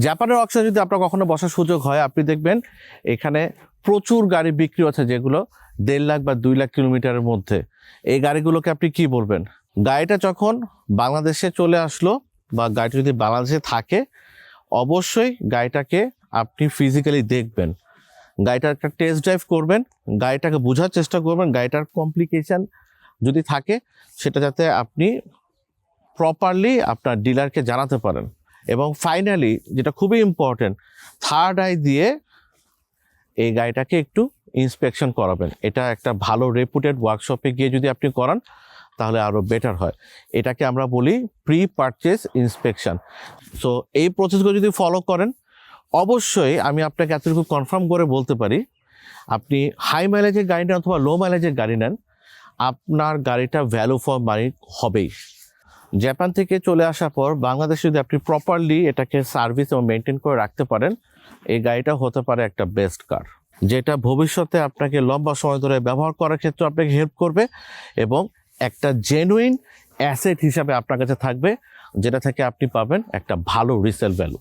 জাপানের ওয়ার্কশপে যদি আপনার কখনো বসার সুযোগ হয়, আপনি দেখবেন এখানে প্রচুর গাড়ি বিক্রি হচ্ছে যেগুলো 1.5 লাখ বা 2 লাখ কিলোমিটারের মধ্যে। এই গাড়িগুলোকে আপনি কি বলবেন? গাড়িটা যখন বাংলাদেশে চলে আসলো বা গাড়িটা যদি বাংলাদেশে থাকে, অবশ্যই গাড়িটাকে আপনি ফিজিক্যালি দেখবেন, গাড়িটার একটা টেস্ট ড্রাইভ করবেন, গাড়িটাকে বোঝার চেষ্টা করবেন, গাড়িটার কমপ্লিকেশন যদি থাকে সেটা যাতে আপনি প্রপারলি আপনার ডিলারকে জানাতে পারেন। এবং ফাইনালি যেটা খুবই ইম্পর্টেন্ট, থার্ড আই দিয়ে এই গাড়িটাকে একটু ইন্সপেকশন করাবেন। এটা একটা ভালো রেপুটেড ওয়ার্কশপে গিয়ে যদি আপনি করান তাহলে আরও বেটার হয়। এটাকে আমরা বলি প্রি পারচেজ ইন্সপেকশন। সো এই প্রসেসগুলো যদি ফলো করেন, অবশ্যই আমি আপনাকে এতটুকু কনফার্ম করে বলতে পারি, আপনি হাই মাইলেজের গাড়ি নেন অথবা লো মাইলেজের গাড়ি নেন, আপনার গাড়িটা ভ্যালু ফর মানি হবেই। জাপান থেকে চলে আসার পর বাংলাদেশে যদি আপনি প্রপারলি এটাকে সার্ভিস এবং মেনটেন করে রাখতে পারেন, এই গাড়িটা হতে পারে একটা বেস্ট কার, যেটা ভবিষ্যতে আপনাকে লম্বা সময় ধরে ব্যবহার করার ক্ষেত্রে আপনাকে হেল্প করবে এবং একটা জেনুইন অ্যাসেট হিসাবে আপনার কাছে থাকবে, যেটা থেকে আপনি পাবেন একটা ভালো রিসেল ভ্যালু।